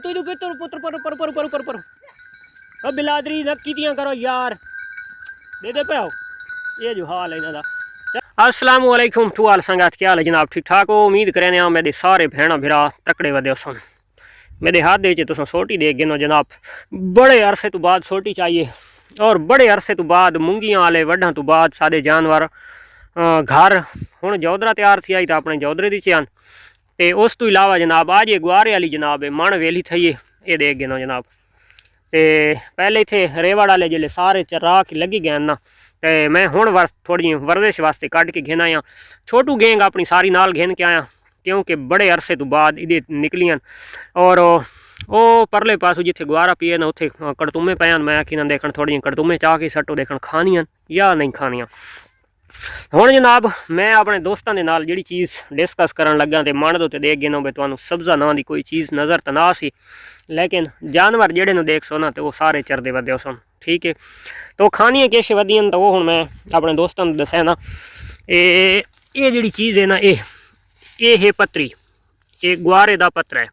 तू पुत्र पुत्र पर पर पर पर पर पर अब बिलादरी न कीतियां करो यार दे पे आओ ये जो हाल है इन्हां दा। अस्सलाम वालेकुम टू आल संगत, क्या हाल है जनाब? ठीक ठाक हो? उम्मीद करें मेरे सारे भैन भरा तकड़े वधे सन। मेरे हाथ दे तुम सोटी दे गिनो जनाब, बड़े अरसे तो बाद सोटी चाहिए और बड़े अरसे तो बाद मूंगियां वाले वड्डां तो बाद सादे जानवर घर हुण जौदरा तैयार थी आई तो अपने जौदरे दी चैन ते उस तो इलावा जनाब आज ये गुआरे वाली जनाब है मण वेली थी ये देख गिनो जनाब। ते पहले इत्थे रेवड़ वाले जिले सारे चरा के लगी गए ना ते मैं हुण थोड़ी वर्जिश वास्ते कढ़ के घेना आया। छोटू गेंग अपनी सारी नाल घेन के आया क्योंकि बड़े अरसे तो बाद इधे निकलियां और वो परले पासों जिथे गुआरा पिए ना उत्थे कड़तुमे पैन। मैं आखी ना देखन थोड़ी कड़तुमे चाह के सट्टो देखन खानियां या नहीं खानियां। हुण जनाब मैं अपने दोस्तों के नाल जिहड़ी चीज़ डिस्कस करन लगा तो मन तो देख गिनो भी तुहानूं सब्ज़ा नां की कोई चीज़ नज़र तो ना सी, लेकिन जानवर जेड़े नूं देख सो ना तो वो सारे चरदे वधे सन। ठीक है, तो खानियां किश वधियां तो वो हुण मैं अपने दोस्तों नूं दस्सिया ना ये जिहड़ी चीज़ है ना ये है पतरी, ये गुआरे दा पत्तर है।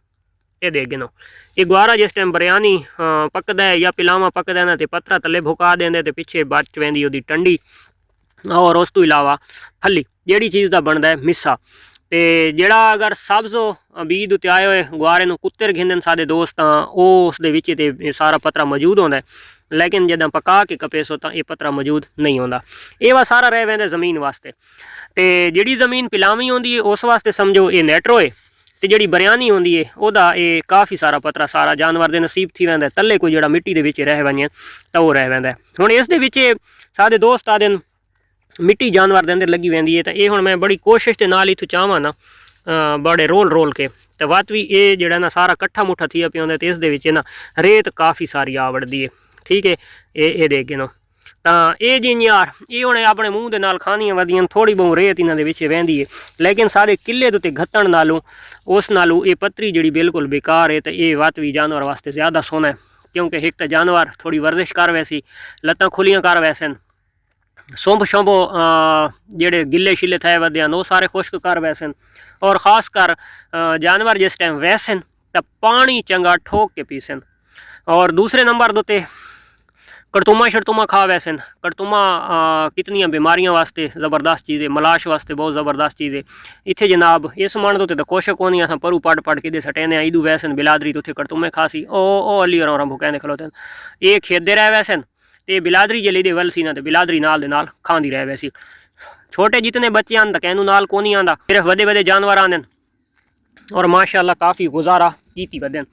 ये देख गिनो ये गुआरा जिस टाइम बरियानी पकदा है या पिलावा पकदा है ना तो पत्तरा थल्ले भुका देंदे ते पिछे बच पैंदी ओहदी टंडी और उस तो इलावा फली जिहड़ी चीज़ का बनता है मिस्सा। तो जोड़ा अगर सब्ज़ बीज उत्ते आए हुए गुआरे नूं कुत्ते घिंदे सारे दोस्त उस सारा पतरा मौजूद होंदा है, लेकिन जदा पका के कपेसो तो ये पतरा मौजूद नहीं होंदा। ये वा सारा रह वेंदा जमीन वास्ते। तो जिहड़ी जमीन पिलावी होंदी है उस वास्ते समझो ये नैट्रो है, तो जिहड़ी बरियानी होंदी है वह ये काफ़ी सारा पतरा सारा जानवर के नसीब थी वैंदा तले कोई जिहड़ा मिट्टी दे विच रह वञे तो वह रह वैंदा। हुण इस दे विच सारे दोस्त आदे मिट्टी जानवर के अंदर लगी वैंदी है। तो ये हुण मैं बड़ी कोशिश के नाल इत्थों चाहवां ना बड़े रोल के तो वत भी ये जिहड़ा ना सारा कट्ठा मुट्ठा थी पिया होंदा ते इस दे विच ना रेत काफ़ी सारी आ वड़दी है। ठीक है, ये देख गिनो तो ये जियार ये हुण अपने मूँह के नाल खानियां वधियां थोड़ी बहुत रेत इन्हां दे विच वहिंदी है, लेकिन सारे किले दे उत्ते घत्तण नालों उस नालों ये पतरी जिहड़ी बिल्कुल बेकार है। तो ये वत भी जानवर वास्ते ज़्यादा सोहना है क्योंकि एक तो जानवर थोड़ी वर्जिश कर वैसी लत्तां खुलियां कर वैसन, सुंभ शुंभ जेड़े गिले शिले थे वधियान वो सारे खुश्क कर वैसन, और ख़ास कर जानवर जिस टाइम वैसन तो पानी चंगा ठोक के पीसन। और दूसरे नंबर दोते कड़तुमा शड़तुमा खा वैसन। कड़तुमा कितनियां बीमारियां वास्ते ज़बरदस्त चीज़ है, मलाश वास्ते बहुत ज़बरदस्त चीज़ है। इत्थे जनाब इस मन तो कोशक होनी अस परू पड़ पड़ के सटेने ईदू वैसन बिलादरी तो उत्थे कड़तुमे खासी ओ अली और रंभू कहने खलोते ये खेदे रह वैसन। तो बिलादरी जे दे वल सी ना तो बिलादरी नाल दे नाल खांदी रह वैसी। छोटे जितने बच्चे आन तो कहनू नाल को नहीं आंदा, सिर्फ वधे वधे जानवर आंदे और माशाअल्लाह काफ़ी गुजारा कीती वधन।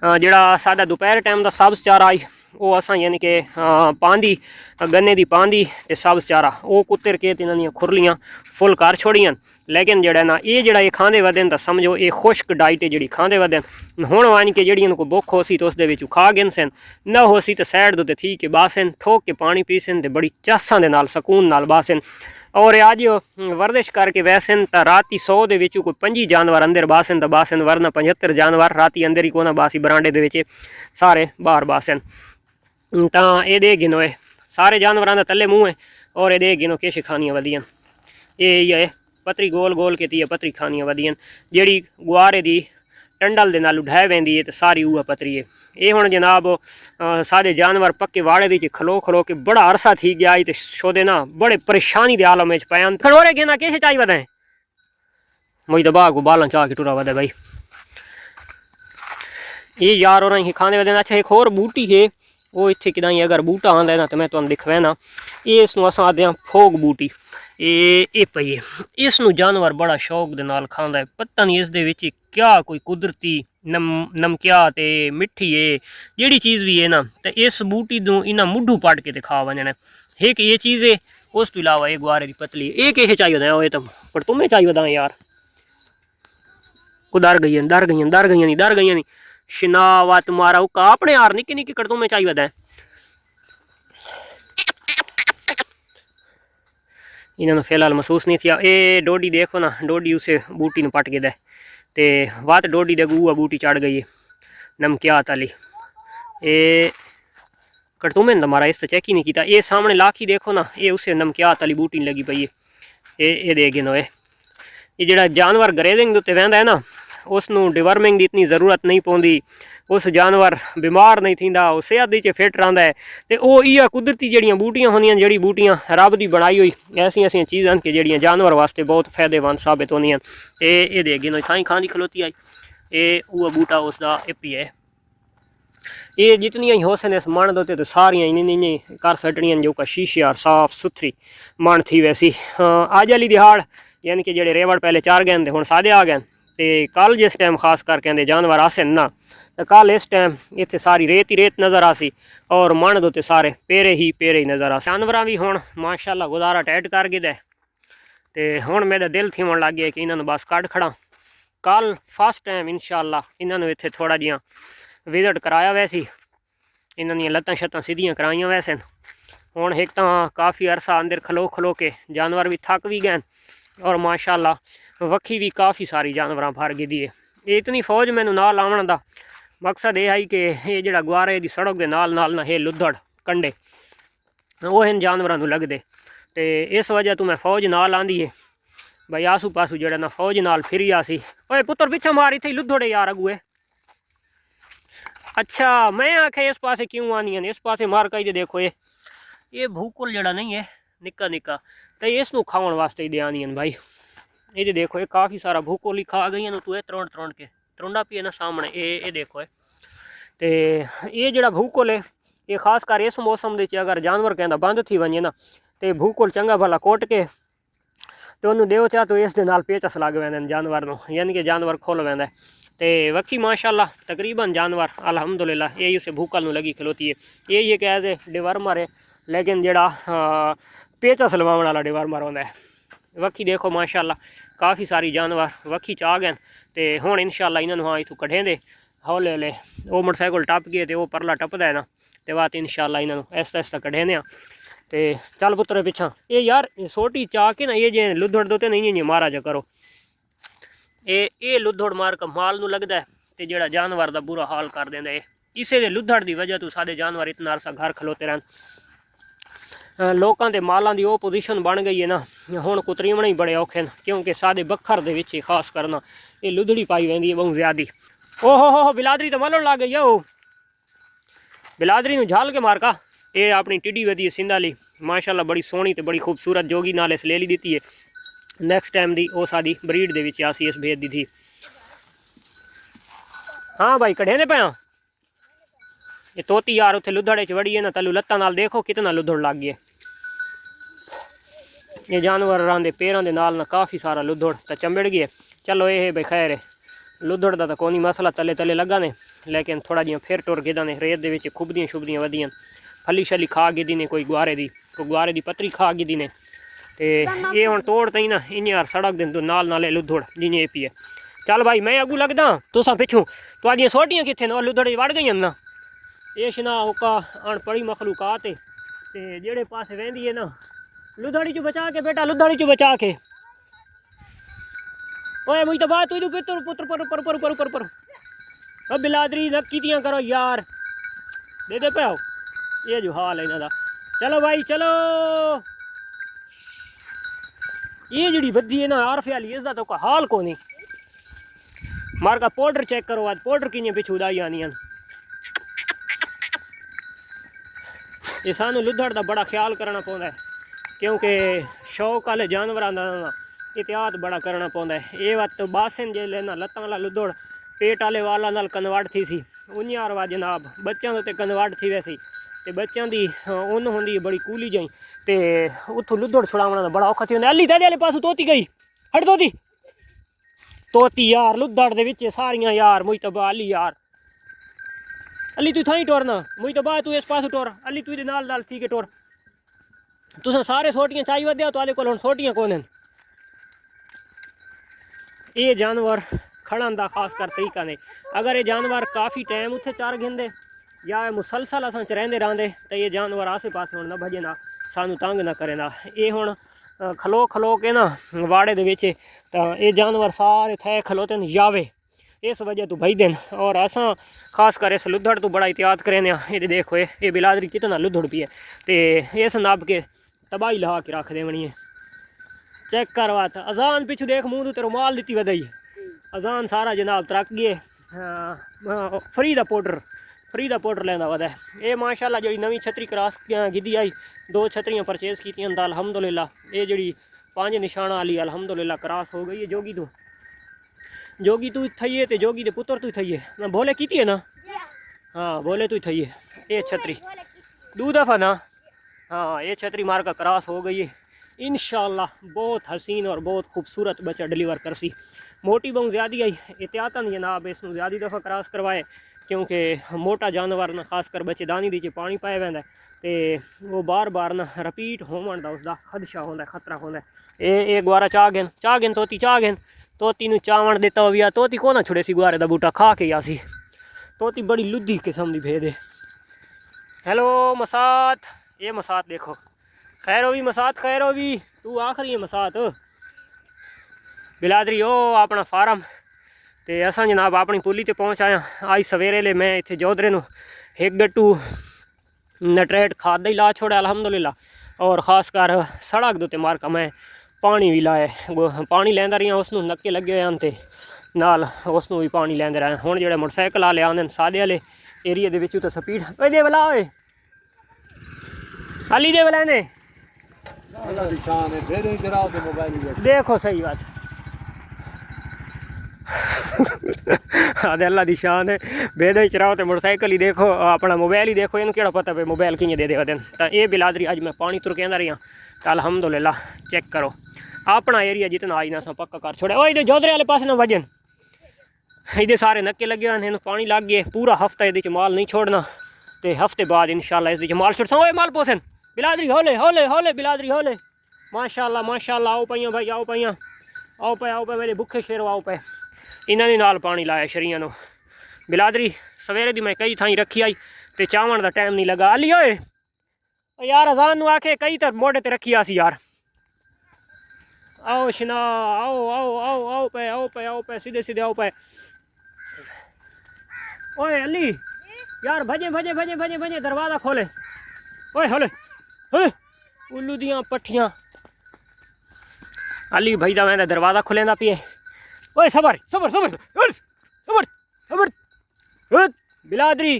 जिहड़ा साडा दोपहर टाइम दा सब्ज़ चारा आई वो असां यानी कि पांदी गन्ने दी पांदी ते सब्ज़ चारा वो कुत्ते के इन्हां दियां खुरलियां फुल कर छोड़ियां। लेकिन जिहड़ा ना ये खांदे वधन तो समझो ये खुश्क डाइट है जिहड़ी खांदे वधन। हुण वन के जिहड़ी इनको भुख हो सी तो उस दे विच खा गिनसन, न हो सी तो सैड दे थी के बासन ठोक के पानी पीसन ते बड़ी चासां दे नाल सकून नाल बासन। और अज वर्जिश करके वैसन तो राती 100 दे विच कोई 25 जानवर अंदर बासन तो बासन, वरना 75 जानवर राती अंदर ही को ना बासी बरांडे दे विच सारे बाहर बासन। तो ये देख गिनो है सारे जानवरों का तले मूँह है और ये देख गिनो किश खानियां वधियां। ये पतरी गोल गोल के ती पतरी खानियां वधियां जिहड़ी गुआरे दी टंडल दे नाल उठाए वेंदी है तो सारी उह पतरी है। ये हुण जनाब सारे जानवर पक्के वाड़े दी खलो खलो के बड़ा अरसा थी गया तो शोदे ना बड़े परेशानी के आलम पाया खड़ोरे गे ना किस चाही वधे मुझे दबा को बालन चाह के टुरा वधे भाई ये यार और खाने वधे। अच्छा एक होर बूटी है वो इत्थे किदाई अगर बूटा आंदा ना तो मैं तुहानूं दिखवा ना ये इसनूं असां आखदे आं फोग बूटी। ये पई है इसनूं जानवर बड़ा शौक दे नाल खांदा है। पता नहीं इस दे विच क्या कोई कुदरती नमकिया ते मिट्ठी है जिहड़ी चीज़ भी है ना तो इस बूटी नूं इन्हां मुड्ढू पट के ते खा वञण। एक ये चीज़ है उस तो इलावा ये गुआरे दी पतली ये किश चाहिए होता है तो पर तुम्हें चाहिए होता यार को डर गई नहीं शनावा तुम्हारा उका अपने यार निकी निकी कर तुम्हें चाहिए होता है। इन्होंने फिलहाल महसूस नहीं किया। ये डोडी देखो ना डोडी उसे बूटी ने पट के दे ते वात डोडी दे गुआ बूटी चढ़ गई है नमकियात वाली। ये कड़तुमे ने मारा इस तो चेक ही नहीं किया। ये सामने लाखी देखो ना ये उसे नमकियात वाली बूटी लगी पई है। ये दे गिनो ये जड़ा जानवर ग्रेजिंग उत्ते वहंदा है ना उसनूं डिवर्मिंग की इतनी ज़रूरत नहीं पौंदी, उस जानवर बीमार नहीं थींदा, वो सेहत दी च फिट रहिंदा है। ते ओह इह कुदरती जड़ियां बूटियां होंदियां, जड़ी बूटियां रब दी बनाई हुई ऐसियां ऐसियां चीज़ां कि जड़ियां जानवर वास्ते बहुत फायदेमंद साबित होंदियां। ये दे अगे थाई खांदी खलोती आई, ये वो बूटा उसका एपी है। ये जितनियां ही हो सकें इस मण दे तो सारियां इन्हें कर सटनियां जो का शीशियार साफ सुथरी मण थी वैसी। अज वाली दिहाड़ यानी कि जेडे रेवड़ पहले चार गए हुण सादे आ गए, तो कल जिस टाइम खास कर कहते जानवर आसे ना, तो कल इस टाइम इतने सारी रेत ही रेत नज़र आ सी और मण दे सारे पेरे ही नज़र आ। जानवर भी हुण माशाअल्लाह गुजारा टाइट कर गए, तो हुण मेरा दिल थीवन लग गया कि इन्होंने बस कढ़ खड़ा। कल फस्ट टाइम इंशाअल्लाह इन्होंने इत्थे थोड़ा जिहा विजिट कराया वैसी, इन्होंने लत्तां शत्तां सीधियां कराइयां वैसे। हुण एक तो काफ़ी अरसा अंदर खलो खलो के जानवर भी थक भी गए और माशाअल्लाह वक्खी भी काफ़ी सारी जानवर भर गई है। ये इतनी फौज मैनू नाल आवन दा मकसद ये है कि ये जिहड़ा गुआरे दी सड़क के नाल नाल ना ये लुद्धड़ कंडे वो इन जानवरों को लगते, तो इस वजह तो मैं फौज नाल आंदी है भाई आसू पासू जड़ा ना फौज नाल फिरी आसी। ओए पुत्र पिछा मारी थी लुद्धड़े यार अगुए। अच्छा मैं आखे इस पासे क्यों आनी है, इस पासे मार कही देखो ये भूकुल जड़ा नहीं है निक्का निक्का, तो इसनू खावन वास्ते ही दे आनी है भाई। ये देखो ये काफ़ी सारा भूकुल ही खा गई तू, त्रोड़ त्रोड़ के त्रोंडा पी है ना सामने ये देखो है। तो ये जड़ा भूकुल है ये खास कर इस मौसम के अगर जानवर कहता बंद थी वजे ना, तो भूकुल चंगा भला कोट के तो उन्होंने देव चाह तो इस दे नाल पेचस लग वेंदे जानवर को, यानी कि जानवर खुल वेंदा। तो वक्की माशाअल्लाह तकरीबन जानवर अल्हम्दुलिल्लाह यही उसे भूकल नूं लगी खलोती है। यही एक एज ए डिवर्मर है, लेकिन जड़ा पेचस लवाउण वाला डिवर्मर होंदा है। वक्की देखो माशाअल्लाह काफ़ी सारी जानवर वक्की च आ गए, तो हुण इंशाअल्लाह इन्होंने हाँ इतों कढ़े दे हौले हौले वो मोटरसाइकिल टप गए तो वह परला टपदा है ना, तो बात इंशाअल्लाह इन्होंने ऐसा ऐसा कढ़े ने। तो चल पुत्र पिछा ये यार सोटी चा के ना ये जे लुद्धड़ दो नहीं ये मारा जा करो, ये लुद्धड़ मार का माल नूं लगदा है, तो जोड़ा जानवर का बुरा हाल कर देंदा है। इसे दे लुद्धड़ की वजह तो सारे जानवर इतना अरसा घर खलोते रहन। लोगों के मालों की वो पोजीशन बन गई है ना, हुण कुतरीवण ही बड़े औखे, क्योंकि सादे बखर दे विच खास करना ये लुधड़ी पाई वैंदी है बहुत ज़्यादा। ओहो हो बिलादरी तो मलन लग गई है, वो बिलादरी नूं झाल के मार का। ये अपनी टिड्डी वधी है सिंधा ली माशाअल्लाह, बड़ी सोहनी तो बड़ी खूबसूरत जोगी नाल इस ले ली दी है। नैक्सट टाइम दी वो सादी ब्रीड दे विच आसी इस भेज दी थी। हाँ भाई कढ़े ने पाया ये तोती यार उत्थे लुधड़े च वड़ी है ना, तलू लत्तां नाल देखो कितना लुधड़ लग गए। ये जानवर दे पैरों के नाल ना काफ़ी सारा लुधड़ तो चंबड़ गए। चलो ये भाई खैर है लुधड़ का तो कोई मसला, तले तले लगा ने, लेकिन थोड़ा जिहा फिर टुर गिदा ने रेत दे खुबदियाँ शुबदियाँ वधियां फली शली खा गिदी ने, कोई गुआरे की पतरी खा गिदी ने। तो ये हुण तोड़ तई ना इन यार सड़क दे नाल नाल लुधड़ जिन्हें पी है। चल भाई मैं अगू लगदा तुसां पिछू तुहाडियां सोटियां कित्थे न, लुधड़ वड़ गई ना। ये शना ओका अनपढ़ी मखलूकात है, ते जेड़े पासे वेंदी है ना लुधड़ी चू बचा के बेटा, लुधड़ी चू बचा के। ओए मुझे तो बात तू पुत्र पुत्र पर पर पर पर पर पर अब बिलादरी न कीतियां करो यार, दे पे आओ। ये जो हाल है इन्हां दा। चलो भाई चलो, ये जिहड़ी बद्धी है ना आरफ वाली इसका तो हाल को नहीं। मार का पाउडर चेक करो, आज पाउडर किन्ने पिछू उड़ाई आनियां। ये सानू लुधड़ का बड़ा ख्याल करना पौंदा है, क्योंकि शौक वाले जानवरों का एहतियात बड़ा करना पौंदा है। ये बात तो बासन जे लेना लत्तां वाला लुधड़ पेट वाले वाला नाल कन्वर्ट थी सी उन्यार वा जनाब बच्चों के कन्वर्ट थी वैसी, तो बच्चों की उन होंगी बड़ी कूली जाई, तो उतों लुधड़ छुड़ावना बड़ा औखा थी। अली तेरे वाले पासों तोती गई, हट तोती यार लुधड़ दे विच सारियां यार मुझ तो अली यार, अली तू थाई टोरना मुझ तो बाद तू इस पास टोर, अली तू नाल नाल थी के टोर। तुसें सारे सोटियां चाई वध्या तुहाडे कोल हुण सोटियां कोन हन। ये जानवर खड़न का खास कर तरीका ने, अगर ये जानवर काफ़ी टाइम उत्थे चार घेंदे या मुसलसल असां च रहिंदे रहंदे तो ये जानवर आसे पासे हुण न भजे ना, सानू तंग ना करे ना। ये हुण खलो खलो के ना वाड़े दे विच तो ये जानवर सारे थे खलोते न यावे, इस वजह तो बही देन। और असां खास कर इस लुधड़ तो बड़ा एहतियात करें। ये देखो ये बिलादरी कितना लुधड़ पी है, तो इस नब के तबाही लहा के रख देवनी है। चेक करवा था अजान पिछू देख मुँह तो रुमाल दी वधाई अजान सारा जनाब तरक गए फ्री का पाउडर लैंदा वदा ये माशाअल्लाह जी नवी छतरी क्रॉस गिद्धी आई 2 छतरियां परचेज की अलहमदुलिल्लाह ये जी 5 निशाना वाली अलहमदुलिल्लाह क्रॉस हो गई है जोगी तू थई है जोगी दे पुत्र तू थई है बोले की है ना हाँ बोले तू थई है ये छतरी 2 दफ़ा ना हाँ ये छतरी मार का क्रॉस हो गई है इंशाअल्लाह बहुत हसीन और बहुत खूबसूरत बच्चा डिलीवर करसी मोटी बहुत ज़्यादा आई एहतियातन जनाब इसनू ज़्यादा दफ़ा क्रॉस करवाए क्योंकि मोटा जानवर ना खासकर बच्चेदानी दी पानी पाया वैंदा तो वो बार बार ना रिपीट होवन का उसका खदशा होंदा खतरा होंदा ये गुआरा चाह गए तोती नू चावण दिता हो गया तोती को ना छुड़े सी गुआरे का बूटा खा के आसी तोती बड़ी लुद्धी किस्म की भेद है। हेलो मसात ये मसात देखो खैर होगी मसात खैर होगी तू आखरी है मसात बिलादरी ओ अपना फार्म तो असा जनाब अपनी पुली ते पहुँच आया आज सवेरे ले मैं इत्थे जोधरे नू 1 गट्टू नटरेट खाद ही ला छोड़ा अलहमदुलिल्लाह और ख़ास कर सड़क दे मारका मैं पानी भी लाए पानी लैंदा रही उसनू नक्के लगे हुए हैं नाल उसनू भी पानी लैंदे रहे हुण जिहड़े मोटरसाइकिल वाले आंदे सादे वाले एरिया दे विच तो स्पीड ओए दे वाला ओए खाली दे वाला ने देखो सही बात आदे अल्लाह दी शान है बेदे चराओ तो मोटरसाइकिल ही देखो अपना मोबाइल ही देखो इन्हू केड़ा पता पे मोबाइल कि'यां दे देते तो ये बिलादरी अज मैं पानी तुर कहंदा रही तो अलहमदुलिल्लाह चेक करो अपना एरिया जितना आज ना पक्का कर छोड़े ओ इधर जोधरे वाले पास ना वजन इधर सारे नक्के लगे हुए हैं पानी लग गए पूरा हफ्ता ये माल नहीं छोड़ना तो हफ्ते बाद इंशाअल्लाह इस माल छुड़सा ओए माल पोसन बिलादरी होले होले होले बिलादरी होले माशाअल्लाह आओ पाइयां भाई आओ पाइयां आओ पे मेरे भुखे शेरो आओ पे इन्होंने नाल पानी लाया शरियां नो बिलादरी सवेरे दी मैं कई थाई रखी आई तो चावण का टाइम नहीं लगा अली ओए यार अजान नू आखे कई तो मोढ़े ते रखी आसी यार आओ शना आओ आओ आओ आओ पे सीधे सीधे आओ पे ओए अली यार भजे दरवाज़ा खोले ओए होले होले उल्लू दियां पट्ठियां अली भाई दा मैं दरवाज़ा खुलेंदा पिए ओए सबर बिलादरी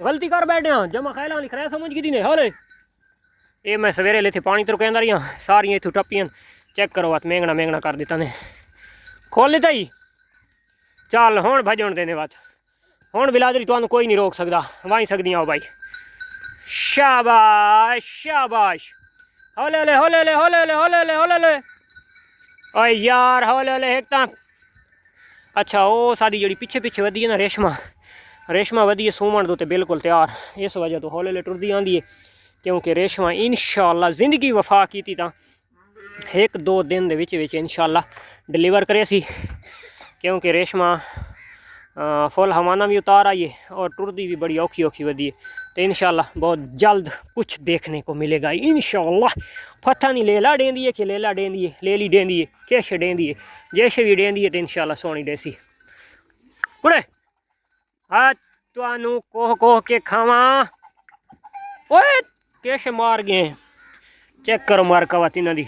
गलती कर बैठे जमा खैला वाली खरै समझ गई ने होले ये मैं सवेरे ले थे पानी तो कहंदा रही सारियां इत्थों टप्पियां चेक करो बात मेंगना कर दिता ने खोल लेता ही चल हुण भजन देने बात हुण बिलादरी तुहानू कोई नहीं रोक सकता वाई सकदी आओ भाई शाबाश होले ओए यार होले एक तां अच्छा वो सादी जी पिछे वधी है ना रेशमा वधी है सूमण तो बिल्कुल तैयार इस वजह तो हौले टुरदी आँदी है क्योंकि रेशमा इंशाअल्लाह जिंदगी वफा की 1-2 दिन दे विच इंशाअल्लाह डिलीवर करे सी क्योंकि रेशमा फुल हवाना भी उतार आई है और टुरदी भी बड़ी औखी वधी है तो इंशाअल्लाह बहुत जल्द कुछ देखने को मिलेगा इंशाअल्लाह पता नहीं लेला डेंदी है कि लेला डेंदी है लेली डेंदी है किश डेंदी है जैसे भी डेंदी है तो इंशाअल्लाह सोनी डेसी कुड़े हाँ तुहानू कोह के खावा ओए किश मार गए चेक करो मार्का तिन्हां दी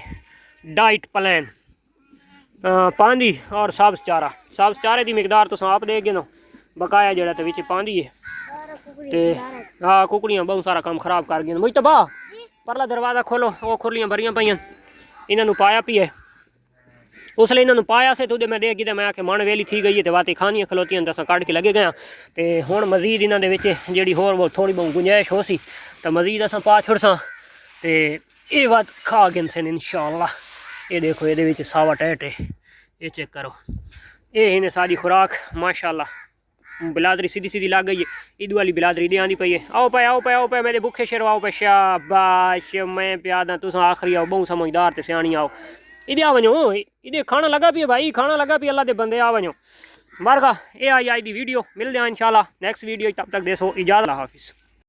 डाइट प्लान पांदी और सब्ज चारे की मिकदार तुस आप देगे ना बकाया जड़ा तो विच पांदी है ते हाँ कुकड़ियाँ बहुत सारा काम खराब कर गई मुझ तो बाह परला दरवाज़ा खोलो वो खुरलियाँ भरियां पाइयां इन्हों पाया पिए उसले इन्हों पाया से तो मैं देगी तो मैं आके मन वेली थी गई है तो वाते खानियाँ खलोतियां तो कढ़ के लगे गया तो हुण मजीद इन्हों जी होर थोड़ी बहुत गुंजाइश हो सी तो मजीद अस पा छुड़सा तो ये बात खा गए सन इंशाअल्लाह ये देखो ये सावा टैट है ये चेक करो ये इन्हें सारी खुराक माशाअल्लाह बिलादरी सीधी लग गई है ईद वाली बिलादरी दे आँदी पई है आओ पे मेरे भुखे शेरो आओ पे शाबाश मैं प्यादा तुस आखरी आओ बहुत समझदार ते सियाणी आओ इधे आ वञो इधे खाना लगा पिए भाई खाना लगा पिए अल्लाह दे बंदे आ वञो मारका ये आई दी वीडियो मिलते हैं इंशाअल्लाह नेक्स्ट वीडियो तब तक देसो इजाज़त हाफिज़।